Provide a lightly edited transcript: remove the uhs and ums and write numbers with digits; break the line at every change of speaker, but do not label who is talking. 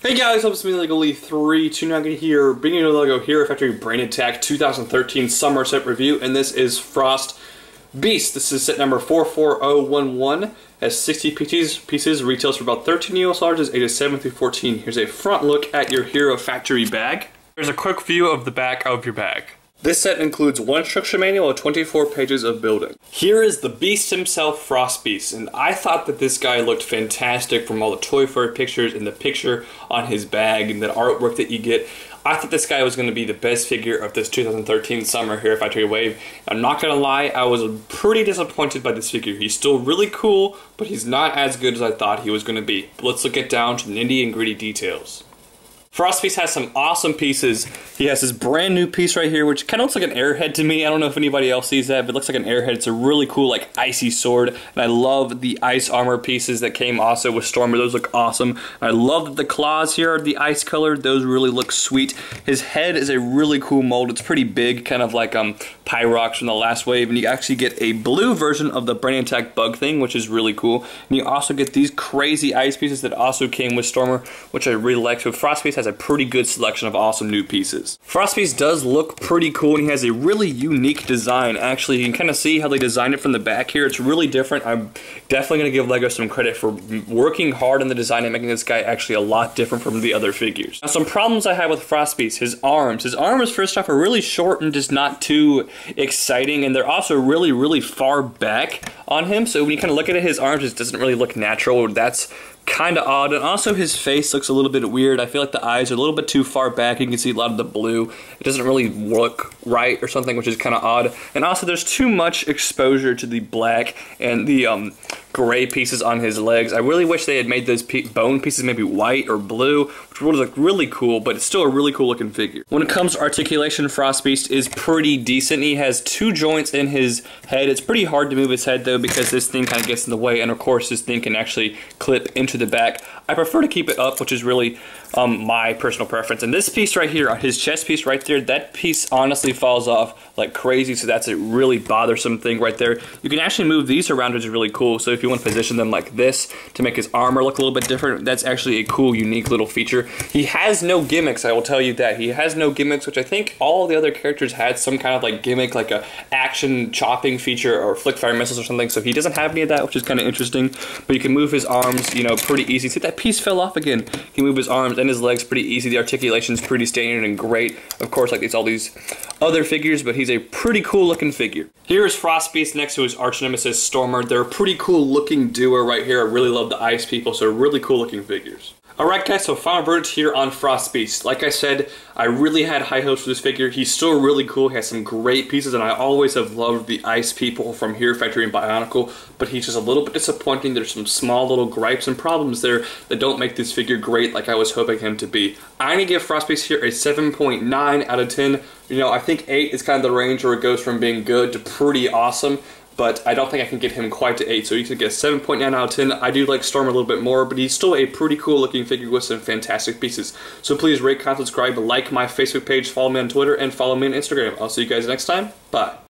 Hey guys, it's me, Lego Lee 329 here, bringing you a Lego Hero Factory Brain Attack 2013 Summer Set Review, and this is Frost Beast. This is set number 44011, has 60 pieces, retails for about 13 US dollars, ages 7 through 14. Here's a front look at your Hero Factory bag. Here's a quick view of the back of your bag. This set includes one instruction manual and 24 pages of building. Here is the Beast himself, Frost Beast, and I thought that this guy looked fantastic from all the Toy Fair pictures and the picture on his bag and the artwork that you get. I thought this guy was going to be the best figure of this 2013 Summer Hero Factory Wave. I'm not going to lie, I was pretty disappointed by this figure. He's still really cool, but he's not as good as I thought he was going to be. But let's get down to the nitty and gritty details. Frost Beast has some awesome pieces. He has this brand new piece right here, which kind of looks like an airhead to me. I don't know if anybody else sees that, but it looks like an airhead. It's a really cool, like, icy sword. And I love the ice armor pieces that came also with Stormer. Those look awesome. And I love that the claws here are the ice colored. Those really look sweet. His head is a really cool mold. It's pretty big, kind of like Pyrox from the last wave. And you actually get a blue version of the Brain Attack bug thing, which is really cool. And you also get these crazy ice pieces that also came with Stormer, which I really like. So Frost Beast has a pretty good selection of awesome new pieces. Frost Beast does look pretty cool, and he has a really unique design. Actually, you can kind of see how they designed it from the back here. It's really different. I'm definitely going to give LEGO some credit for working hard on the design and making this guy actually a lot different from the other figures. Now, some problems I have with Frost Beast, his arms. His arms, first off, are really short and just not too exciting, and they're also really far back on him. So when you kind of look at it, his arms just doesn't really look natural. That's kind of odd, and also his face looks a little bit weird. I feel like the eyes are a little bit too far back. You can see a lot of the blue. It doesn't really look right or something, which is kind of odd. And also there's too much exposure to the black and the gray pieces on his legs. I really wish they had made those bone pieces maybe white or blue, which would look really cool, but it's still a really cool looking figure. When it comes to articulation, Frost Beast is pretty decent. He has two joints in his head. It's pretty hard to move his head though, because this thing kind of gets in the way, and of course this thing can actually clip into the back. I prefer to keep it up, which is really my personal preference. And this piece right here, his chest piece right there, that piece honestly falls off like crazy, so that's a really bothersome thing right there. You can actually move these around, which is really cool. So if you want to position them like this to make his armor look a little bit different, that's actually a cool, unique little feature. He has no gimmicks, I will tell you that. He has no gimmicks, which I think all the other characters had some kind of like gimmick, like a action chopping feature or flick fire missiles or something. So he doesn't have any of that, which is kind of interesting. But you can move his arms, you know, pretty easy. See, that piece fell off again. He can move his arms and his legs pretty easy. The articulation is pretty standard and great. Of course, like all these other figures, but he's a pretty cool looking figure. Here is Frost Beast next to his arch nemesis Stormer. They're a pretty cool looking duo right here. I really love the ice people, so really cool looking figures. Alright guys, so final verdict here on Frost Beast. Like I said, I really had high hopes for this figure. He's still really cool. He has some great pieces, and I always have loved the ice people from Hero Factory and Bionicle, but he's just a little bit disappointing. There's some small little gripes and problems there that don't make this figure great like I was hoping him to be. I'm going to give Frost Beast here a 7.9 out of 10. You know, I think 8 is kind of the range where it goes from being good to pretty awesome, but I don't think I can get him quite to 8, so you can get a 7.9 out of 10. I do like Storm a little bit more, but he's still a pretty cool looking figure with some fantastic pieces. So please rate, comment, subscribe, like my Facebook page, follow me on Twitter, and follow me on Instagram. I'll see you guys next time. Bye.